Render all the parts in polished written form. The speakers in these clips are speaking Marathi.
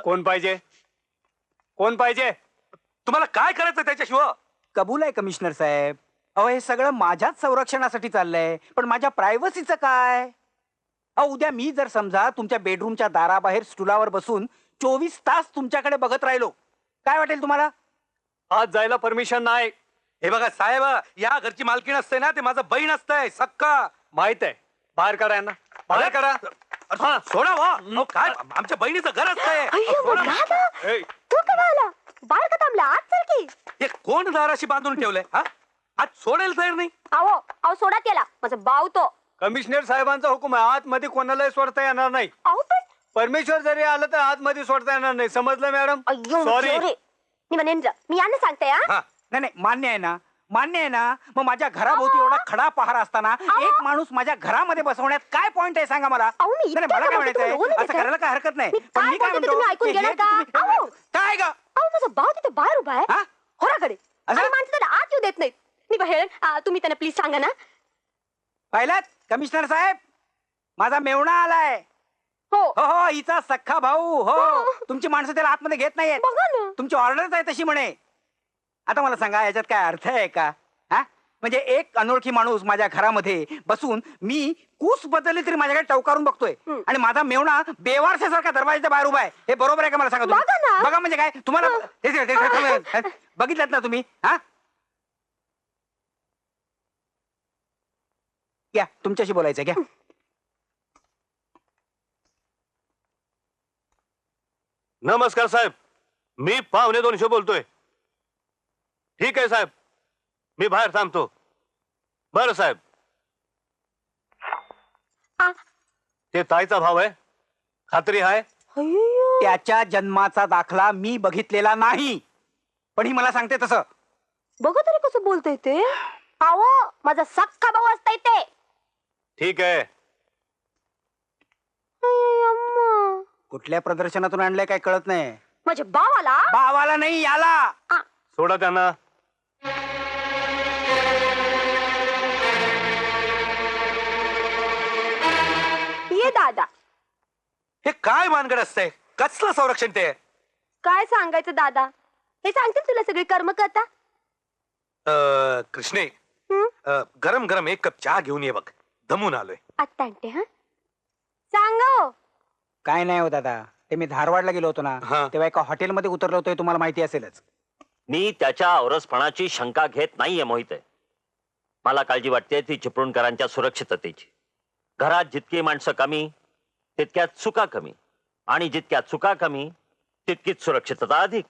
कोण पाहिजे? कोण पाहिजे? तुम्हाला काय करायचं त्याच्याशिवाय? कबूल आहे कमिशनर साहेब. अहो हे सगळं माझ्याच संरक्षणासाठी चाललंय, पण माझ्या प्रायव्हसीचं काय? अहो उद्या मी जर समजा तुमच्या बेडरूमच्या दाराबाहेर स्टुलावर बसून 24 तास तुमच्याकडे बघत राहिलो, काय वाटेल तुम्हाला? आज जायला परमिशन नाही. हे बघा साहेब, या घरची मालकीण असते ना, ते माझं बहीण असतंय सक्का. माहित आहे. बाहेर करा यांना, बाहेर करा. हा सोडा वा. अहो, काय आमच्या बहिणीचं घर असतंय. तू कवा आला? बाहेर का थांबला? आज चल की. हे कोण दाराशी बांधून ठेवलंय? हा आज सोडेल तयार नाही. अहो सोडा त्याला. माझा भाऊ तो. कमिशनर साहेबांचा हुकूम आहे, आतमध्ये कोणालाही सोडता येणार नाही. अहो पण परमेश्वर जरी आलं तर आतमध्ये सोडता येणार नाही. समजलं मॅडम? सॉरी. मी म्हणेन मी यांना सांगते हा. नाही नाही, मान्य आहे ना, मान्य आहे ना. मग माझ्या घराभोवती एवढा खडा पहारा असताना एक माणूस माझ्या घरामध्ये बसवण्यात काय पॉइंट आहे सांगा मला? अहो, मी नाही, मला काय म्हणायचंय, असं करायला काय हरकत नाही. पण मी काय म्हणतो, ऐकून घेणार का? अहो काय ग? माझा भाऊ तिथे बाहेर उभा आहे हा? होराकडे. आणि माणसं त्याला आत येऊ देत नाहीत. मी बाहेर तुम्ही त्यांना प्लीज सांगा ना. पाहिलात कमिशनर साहेब, माझा मेवणा आलाय. हो हो हो, हिचा सख्खा भाऊ. हो, तुमची माणसं त्याला आतमध्ये घेत नाहीयेत. बघा ना. तुमची ऑर्डरच आहे तशी म्हणे. आता मला सांगा, याच्यात काय अर्थ आहे का? हा, म्हणजे एक अनोळखी माणूस माझ्या घरामध्ये बसून मी कूस बदलली तरी माझ्याकडे टवकारून बघतोय, आणि माझा मेवणा बेवारशासारखा दरवाजाच्या बाहेर उभा आहे. हे बरोबर आहे का मला सांगा तुम्ही? बघा ना. बघा म्हणजे काय तुम्हाला बघितलं ना तुम्ही? हा, घ्या, तुमच्याशी बोलायचं घ्या. नमस्कार साहेब, मी 1:45 बोलतोय. ठीक आहे साहेब, मी बाहेर थांबतो. बरं साहेब. ते ताईचा भाव आहे, खात्री आहे? त्याच्या जन्माचा दाखला मी बघितलेला नाही, पण ही मला सांगते तसं. बघा तरी कसं बोलतोय ते. अहो माझा सख्खा भाऊ असताय ते. ठीक आहे. कुठल्या प्रदर्शनातून आणलंय काय कळत नाही. माझ्या भावाला भावाला नाही, याला. सोडा त्यांना. ये दादा. हे काय मानगड असतंय? कसलं संरक्षण ते? काय सांगायचं दादा, हे सांगतील तुला सगळे कर्मकर्ता. कृष्णे, गरम गरम एक कप चहा घेऊन ये बघ, दमून आलोय. आत्ता आणते. हा सांगा हो. काय नाही हो दादा, ते मी धारवाडला गेलो होतो ना, हा. तेव्हा एका हॉटेलमध्ये उतरलो होतो, तुम्हाला माहिती असेलच. मी त्याच्या औरसपणाची शंका घेत नाहीये मोहिते. मला काळजी वाटते ती चिपळूणकरांच्या सुरक्षिततेची. घरात जितकी माणसं कमी तितक्यात चुका कमी, आणि जितक्या चुका कमी तितकीच सुरक्षितता अधिक.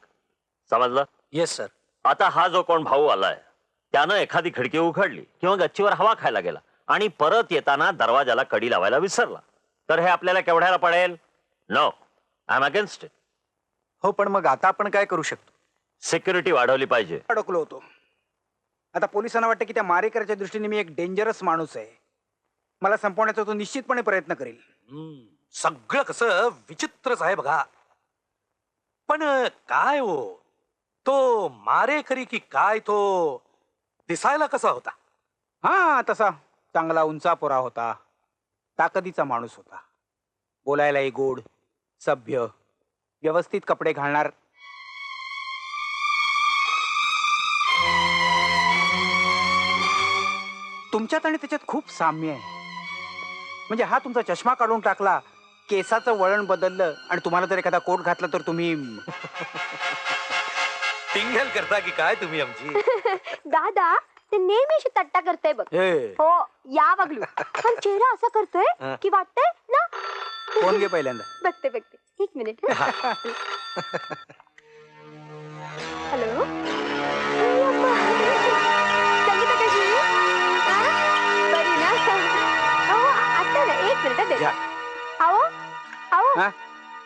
समजलं? Yes sir. आता हा जो कोण भाऊ आलाय त्यानं एखादी खिडकी उघडली किंवा गच्चीवर हवा खायला गेला आणि परत येताना दरवाजाला कडी लावायला विसरला, तर हे आपल्याला केवढ्याला पडेल? No, I am against it. हो, पण मग आता आपण काय करू शकतो? सिक्युरिटी वाढवली पाहिजे. अडकलो होतो. आता पोलिसांना वाटतं की त्या मारेकऱ्याच्या दृष्टीने मी एक डेंजरस माणूस आहे. मला संपवण्याचा तो निश्चितपणे प्रयत्न करेल. सगळं कसं विचित्रच आहे बघा. पण काय हो, तो मारेकरी की काय, तो दिसायला कसा होता? हा, तसा चांगला उंचापोरा होता, ताकदीचा माणूस होता, बोलायलाही गोड, सभ्य, व्यवस्थित कपडे घालणार. तुमच्यात आणि त्याच्यात खूप साम्य आहे. म्हणजे हा तुमचा चष्मा काढून टाकला, केसाचं वळण बदललं, आणि तुम्हाला जर एखादा कोट घातला तर तुम्ही टिंगल करता की काय तुम्ही आमची? दादा ते नेहमी अशी तट्टा करतोय बघ. हो या बघलू, पण चेहरा असा करतोय की वाटतंय ना. फोन घे पहिल्यांदा. बघते बघते, एक मिनिट. हॅलो, संगीता कशी? बरी ना? हो आता ना, एक मिनिट दे. आओ आओ, हा?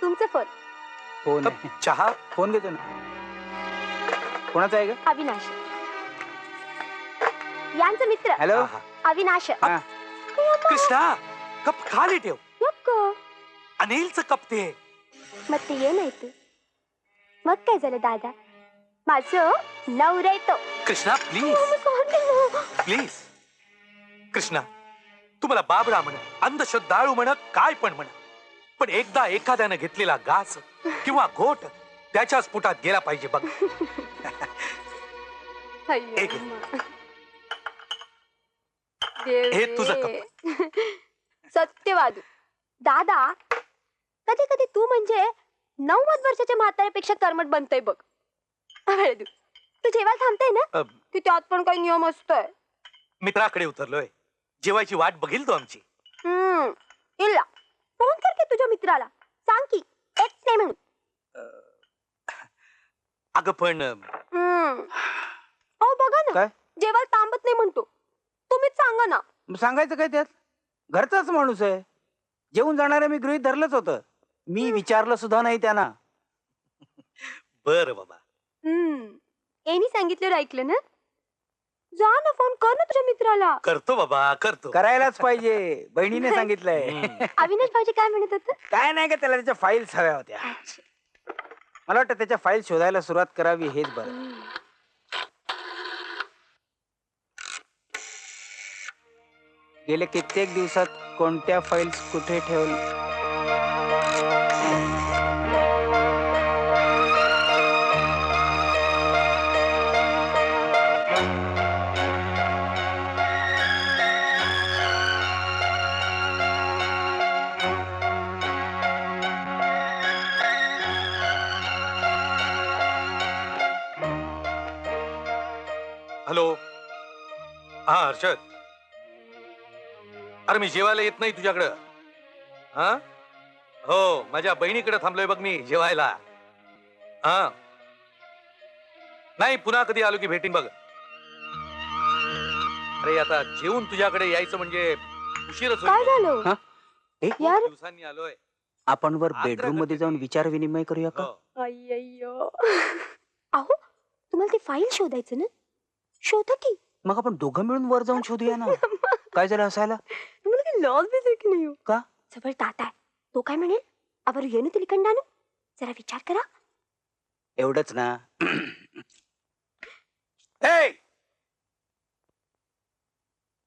तुमचा फोन. फोन चहा फोन घेतो ना. कोणाचा आहे ग? अविनाश, यांचा मित्र. हॅलो. अविनाश. हा. कृष्णा, कप खाली ठेव. नको, अनिलचं कप ते. मग ते ये नाही तू. मग काय झालं दादा, माझं नवरा येतो. Krishna please please. कृष्णा, तुम्हाला बाबरा म्हण, अंधश्रद्धाळू म्हण, काय पण म्हण, पण एकदा एखाद्यानं घेतलेला घास किंवा घोट त्याच्याच पोटात गेला पाहिजे बघ. अय्यो, एक. अम्मा. हे तुझं देव सत्यवादू दादा, कधी कधी तू म्हणजे 90 वर्षाच्या म्हाताऱ्यापेक्षा कर्मठ बनतोय बघ. वेळदू, तू जेवायला थांबताय ना अ, की त्यात पण काही नियम असतोय? मित्राकडे उतरलोय, जेवायची वाट बघील तो आमची. इल्ला फोन कर की तुझ्या मित्राला, सांग की एक नाही म्हणून. अगं पण अहो बघा ना, काय? जेवायला थांबत नाही म्हणतो. तुम्हीच सांगा ना. मग सांगायचं काय त्यात? घरचाच माणूस आहे. जेवून जाणारे मी गृहीत धरलंच होतं. मी विचारलं सुद्धा नाही त्यांना. बर बाबा. एनी सांगितलं ऐकलं ना? जा ना, फोन कर ना तुझ्या मित्राला. करतो बाबा, करतो. करायलाच पाहिजे, बहिणीने सांगितलंय. अविनाश भाऊजी काय म्हणत होत? काय नाही का, त्याला त्याच्या फाईल्स हव्या होत्या. मला वाटतं त्याच्या फाईल शोधायला सुरुवात करावी हेच बरं. गेले कित्येक दिवसात कोणत्या फाईल्स कुठे ठेवल्या? हॅलो, हा हर्षद. अरे मी जेवायला येत नाही तुझ्याकडं. हा हो, माझ्या बहिणीकडे थांबलोय बघ मी जेवायला. हा नाही, पुन्हा कधी आलो की भेटीन बघ. अरे आता जेवून तुझ्याकडे यायचं म्हणजे उशीरच काय होईल. झालं हा? खूप यार. दिवसांनी आलोय. आपण वर आग्रह बेडरूम मध्ये करते जाऊन मी. विचार विनिमय करूया का? हो. अय्यो. अहो तुम्हाला ते फाईल शोधायचं ना, शोधा की. मग आपण दोघं मिळून वर जाऊन शोधूया ना. काय झालं असायला? तुम्हाला काही लॉस बी की नाही हो? का? जवळ ताता आहे, तो काय म्हणेल? अबर येणं तिलकंडानं जरा विचार करा. एवढंच ना. ए!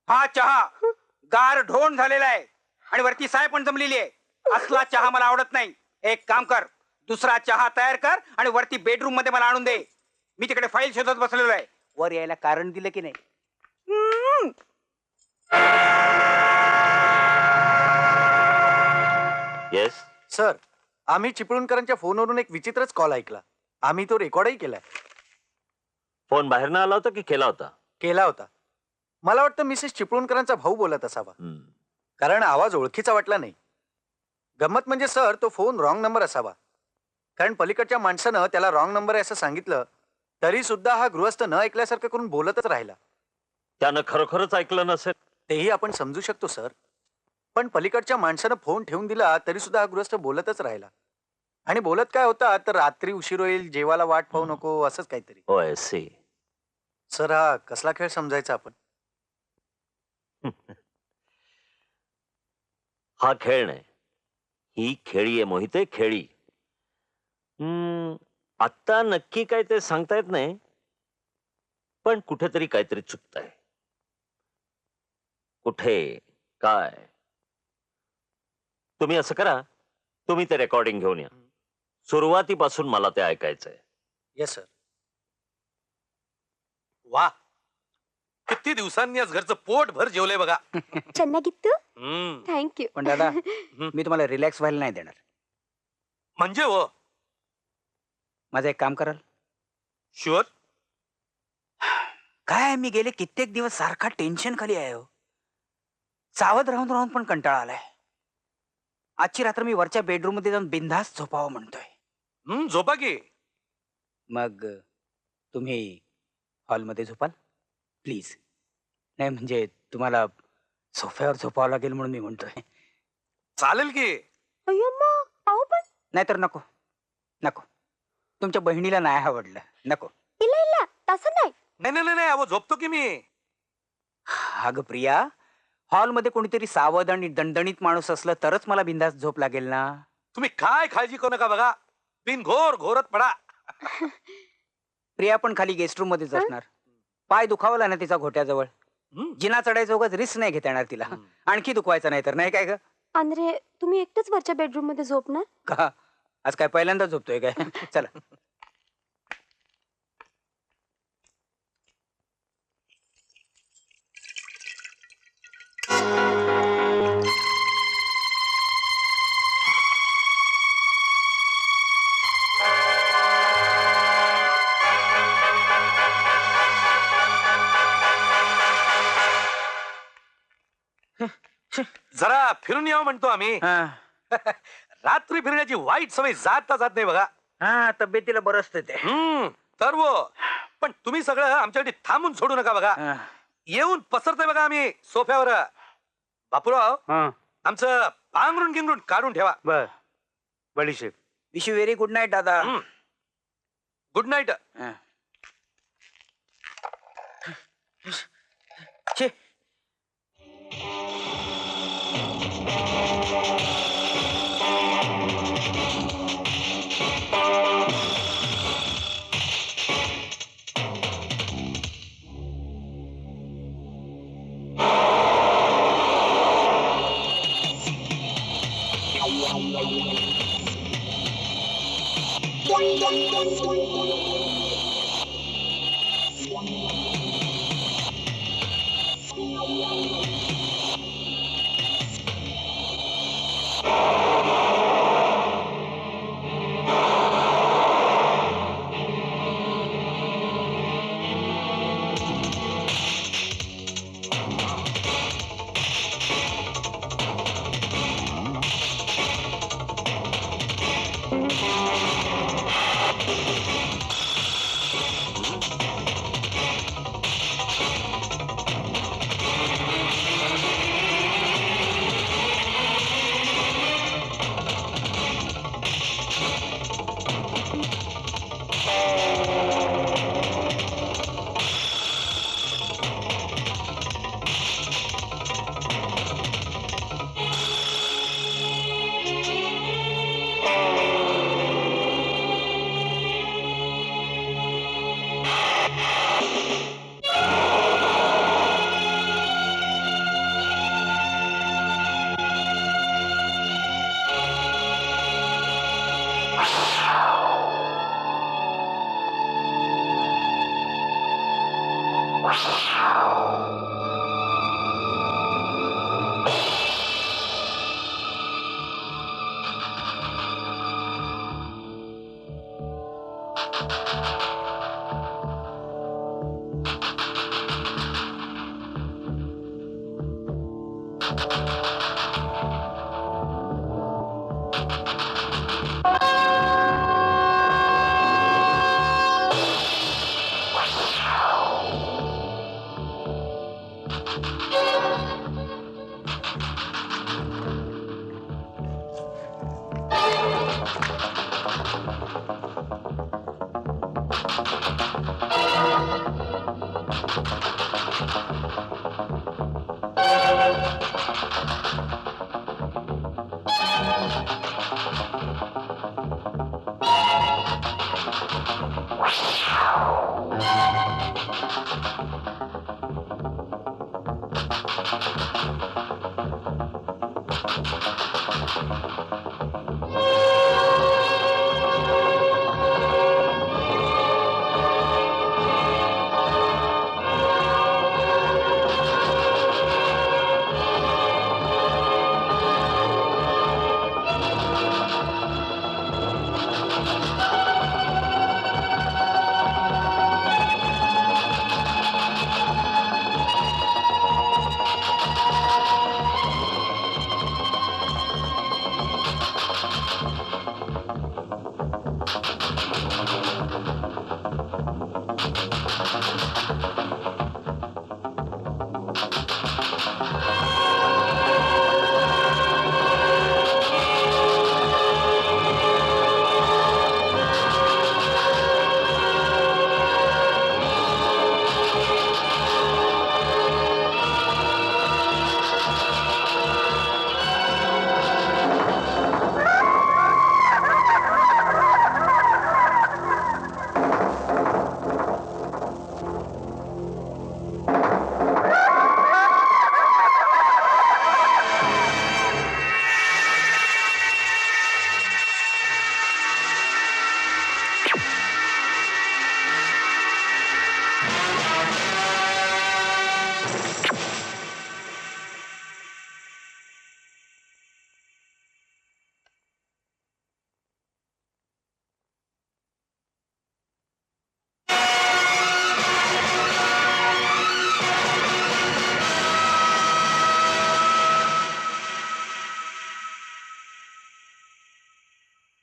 हा चहा गार ढोण झालेला आहे आणि वरती साय पण जमलेली आहे. असला चहा मला आवडत नाही. एक काम कर, दुसरा चहा तयार कर आणि वरती बेडरूम मध्ये मला आणून दे. मी तिकडे फाईल शोधत बसलेलो आहे. वर यायला कारण दिलं की नाही? येस. सर, आम्ही चिपळूणकरांच्या फोनवरून एक विचित्रच कॉल ऐकला. आम्ही तो रेकॉर्डही केलाय. फोन बाहेर आला होता की केला होता? केला होता. मला वाटतं मिसेस चिपळूणकरांचा भाऊ बोलत असावा, हम्म. कारण आवाज ओळखीचा वाटला नाही. गंमत म्हणजे सर, तो फोन रॉंग नंबर असावा, कारण पलीकडच्या माणसानं त्याला रॉंग नंबर आहे असं सांगितलं तरी सुद्धा हा गृहस्थ न ऐकल्यासारखं करून बोलतच राहिला. त्यानं खरोखरच ऐकलं नसेल. तेही आपण समजू शकतो सर, पण पलीकडच्या माणसानं फोन ठेवून दिला तरी सुद्धा हा गृहस्थ बोलतच राहिला. आणि बोलत काय होता तर रात्री उशीर होईल, जेवायला वाट पाहू नको, असंच काहीतरी. होय, सी. सर, हा कसला खेळ समजायचा आपण? हा खेळ नाही, ही खेळी आहे मोहिते, खेळी. आत्ता नक्की काय ते सांगता येत नाही, पण कुठेतरी काहीतरी चुकतंय. कुठे काय? तुम्ही असं करा, तुम्ही ते रेकॉर्डिंग घेऊन या. सुरुवातीपासून मला ते ऐकायचंय. Yes sir. वा, किती दिवसांनी आज घरचं पोट भर जेवलंय बघा. चन्नागित्तू, हम्म. थँक्यू. पण दादा, मी तुम्हाला रिलॅक्स व्हायला नाही देणार. म्हणजे हो, माझं एक काम कराल? शुअर. काय मी गेले कित्येक दिवस सारखा टेन्शन खाली आहे हो. सावध राहून राहून पण कंटाळा आलाय. आजची रात्र मी वरच्या बेडरूम मध्ये जाऊन बिनधास्त झोपावं म्हणतोय. झोपा की. मग तुम्ही हॉलमध्ये झोपाल प्लीज? नाही म्हणजे तुम्हाला सोफ्यावर झोपावं लागेल म्हणून मी म्हणतोय. चालेल की. अय्यम्मा, अहो पण नाहीतर नको नको, तुमच्या बहिणीला नाही आवडलं, नको. इल्ला इल्ला, तसं नाही. नाही नाही नाही, अहो झोपतो की मी. अगं प्रिया, हॉलमध्ये कोणीतरी सावध आणि दणदणीत माणूस असलं तरच मला बिंदास झोप लागेल ना. तुम्ही काय काळजी करू नका बघा, बिन घोर घोरत पडा. प्रिया पण खाली गेस्ट रूम मध्येच असणार. पाय दुखावला ना तिचा घोट्याजवळ. जिना चढायचं उगाच रिस्क नाही घेता येणार तिला. आणखी दुखवायचं नाही तर नाही काय ग? अंद्रे तुम्ही एकटेच वरच्या बेडरूम मध्ये झोपणार? का आज काय पहिल्यांदा झोपतोय काय? चला. जरा फिरून यावं म्हणतो आम्ही. हा. रात्री फिरण्याची वाईट सवय जात नाही बघा. हा, तब्येतीला बरं असतं ते. तर पण तुम्ही सगळं आमच्यासाठी थांबून सोडू नका बघा. हा. येऊन पसरतोय बघा आम्ही सोफ्यावर. बापूराव हा. आमचं पांघरून गिंगरून काढून ठेवा. बर बडीशेप. Wish you very good night दादा. Good night. हा. छे.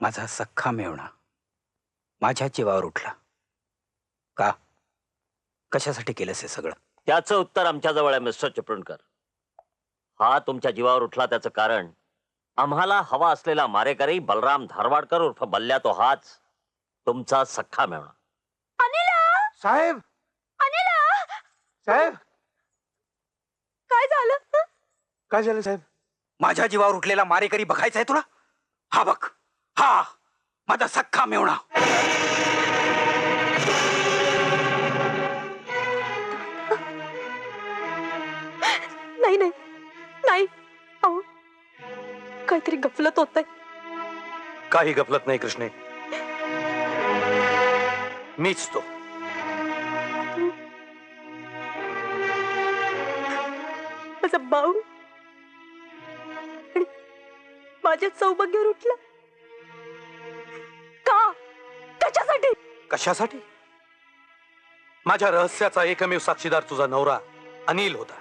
माझा सख्खा मेवणा माझ्या जीवावर उठला. का? कशासाठी केलंस हे सगळं? त्याचं उत्तर आमच्याजवळ आहे मिस्टर चिपळूणकर. हा तुमच्या जीवावर उठला त्याचं कारण आम्हाला हवा असलेला मारेकरी बलराम धारवाडकर उर्फ बल्ल्या तो हाच तुमचा सख्खा मेवणा. अनिला, साहेब अनिला, साहेब काय झालं हं? काय झालं साहेब? माझ्या जीवावर उठलेला मारेकरी बघायचा आहे तुला? हा बघ, हा माझा सख्खा मेवणा. नाही नाही नाही, अहो काहीतरी गफलत होत आहे. काही गफलत नाही कृष्णे. मीच तो. माझा भाऊ आणि माझ्या सौभाग्यावर उठला. का? कशासाठी? कशासाठी? माझ्या रहस्याचा एकमेव साक्षीदार तुझा नवरा अनिल होता.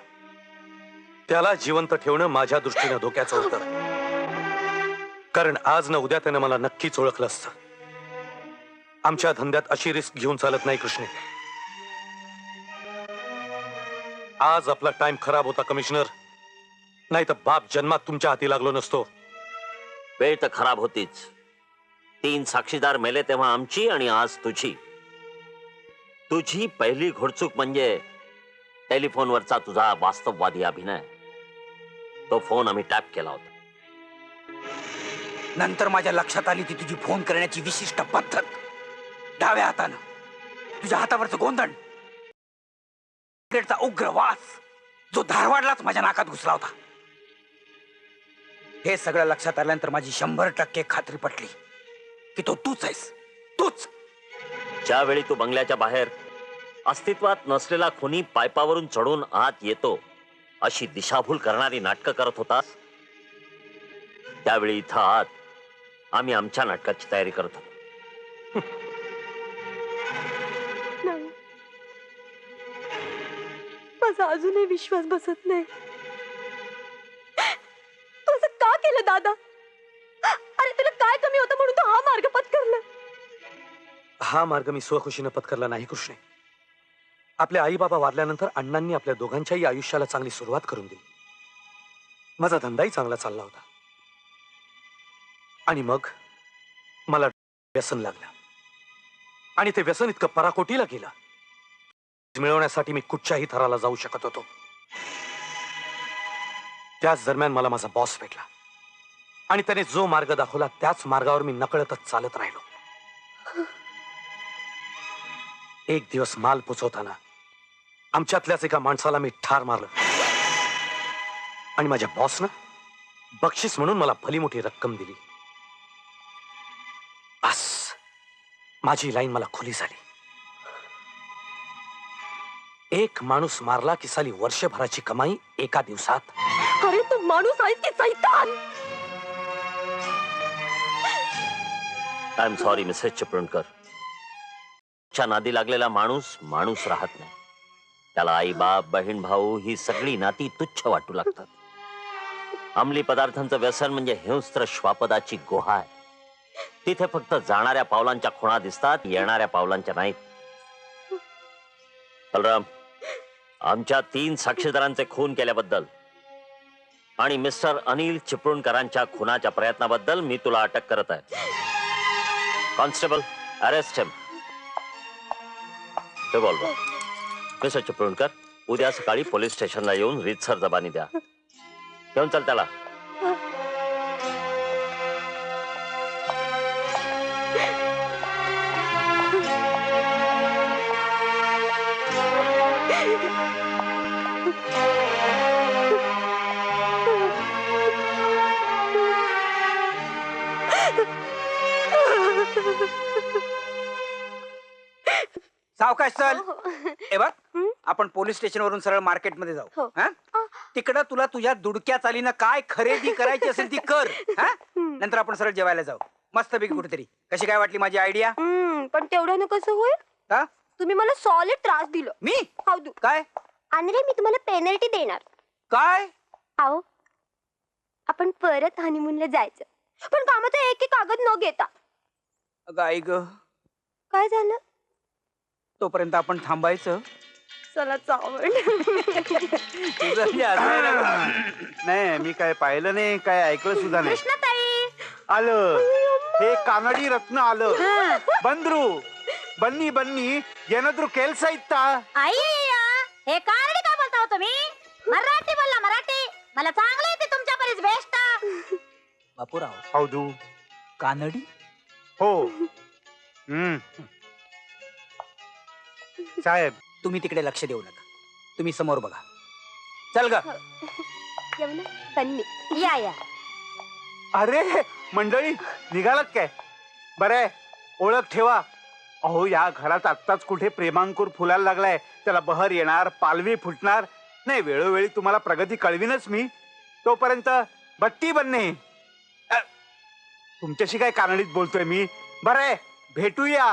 त्याला जिवंत ठेवणं माझ्या दृष्टीनं धोक्याचं होतं. कारण आज न उद्या त्यानं मला नक्कीच ओळखलं असतं. आमच्या धंद्यात अशी रिस्क घेऊन चालत नाही कृष्णे. आज आपला टाइम खराब होता कमिशनर, नाही तर बाप जन्मात तुमच्या हाती लागलो नसतो. वेळ तर खराब होतीच. 3 साक्षीदार मेले तेव्हा आमची आणि आज तुझी. तुझी पहिली घोडचूक म्हणजे टेलिफोनवरचा तुझा वास्तववादी अभिनय. तो फोन आम्ही टॅप केला होता. नंतर माझ्या लक्षात आली ती तुझी फोन करण्याची विशिष्ट पद्धत. डाव्या हातानं तुझ्या हातावरचं गोंधण, सिगारेटचा उग्र वास जो धारवाडलाच माझ्या नाकात घुसला होता. हे सगळं लक्षात आल्यानंतर माझी 100% खात्री पटली की तो तूच आहेस. तूच. ज्यावेळी तू बंगल्याच्या बाहेर अस्तित्वात नसलेला खुनी पायपावरून चढून आत येतो अशी दिशाभूल करणारी नाटकं करत होतास, त्यावेळी इथं आत आम्ही आमच्या नाटकाची तयारी करत होतो. नाही, माझा अजूनही विश्वास बसत नाही. तू असं का केलं दादा? अरे तुला काय कमी होतं म्हणून तू हा मार्ग पत्करला? हा मार्ग मी स्वखुशीनं पत्करला नाही कृष्णे. आपल्या आई बाबा वारल्यानंतर अण्णांनी आपल्या दोघांच्याही आयुष्याला चांगली सुरुवात करून दिली. माझा धंदाही चांगला चालला होता. आणि मग मला व्यसन लागलं. आणि ते व्यसन इतकं पराकोटीला गेलं मिळवण्यासाठी मी कुठच्याही थराला जाऊ शकत होतो. त्याच दरम्यान मला माझा बॉस भेटला आणि त्याने जो मार्ग दाखवला त्याच मार्गावर मी नकळतच चालत राहिलो. एक दिवस माल पोचवताना आमच्यातल्याच एका माणसाला मी ठार मारलं आणि माझ्या बॉसनं बक्षीस म्हणून मला भली मोठी रक्कम दिली. बस माझी लाईन मला खुली झाली. एक माणूस मारला की साली वर्षभराची कमाई एका दिवसात. अरे तू माणूस आहेस की सैतान? I am sorry Mrs Chiplunkar. च्या नादी लागलेला माणूस माणूस राहत नाही. त्याला आई बाप बहीण भाऊ ही सगळी नाती तुच्छ वाटू लागतात. अंमली पदार्थांचं व्यसन म्हणजे हिंस्त्र श्वापदाची गुहा आहे. तिथे फक्त जाणाऱ्या पावलांच्या खुणा दिसतात, येणाऱ्या पावलांच्या नाहीत. बलराम, आमच्या 3 साक्षीदारांचे खून केल्याबद्दल आणि मिस्टर अनिल चिपळूणकरांच्या खुनाच्या प्रयत्नाबद्दल मी तुला अटक करत आहे. कॉन्स्टेबल, अरेस्ट हिम. रिव्हॉल्वर. मिस्टर चिपळूणकर, उद्या सकाळी पोलीस स्टेशनला येऊन रीतसर जबानी द्या. घेऊन चल त्याला. सावकाश चल. हो, हो. हे बघ, हं? आपण पोलीस स्टेशन वरून सरळ मार्केट मध्ये जाऊ. हो. हा? तिकडं तुला तुझ्या दुडक्या चालीनं काय खरेदी करायची असेल ती कर. हा? नंतर आपण सरळ जेवायला जाऊ मस्तपैकी कुठेतरी. कशी काय वाटली माझी आयडिया? पण तेवढ्यानं कसं होईल? का? तुम्ही मला सॉलिड त्रास दिलं. मी हावदू. काय आणि मी तुम्हाला पेनल्टी देणार. काय? आओ, आपण परत हनीमूनला जायचं. पण कामाचा एक कागद न घेता. अगं आई ग, काय झालं? तोपर्यंत आपण थांबायचं. चला चावड. तुझं म्हणजे असं आहे ना. नाही मी काय पाहिलं नाही, काय ऐकलं सुद्धा नाही. कृष्णाताई. आलं हे कानडी रत्न आलं. बंद्रू बन्नी बन्नी येनद्रू केल्सा इत्ता. अय्या हे कानडी काय बोलता हो तुम्ही? मराठी बोलला मराठी. मला चांगलं येते तुमच्या परीस बेस्ट. बापूराव, हौदू कानडी? हो. साहेब तुम्ही तिकडे लक्ष देऊ नका, तुम्ही समोर बघा. चल ग. यमुना बन्नी. या या. अरे मंडळी निघालात काय? बरं ओळख ठेवा. अहो या घरात आत्ताच कुठे प्रेमांकुर फुलायला लागलाय, त्याला बहर येणार, पालवी फुटणार. नाही वेळोवेळी तुम्हाला प्रगती कळविनच मी. तोपर्यंत बट्टी बनणे. तुमच्याशी काय कानडीत बोलतोय मी. बरं भेटूया.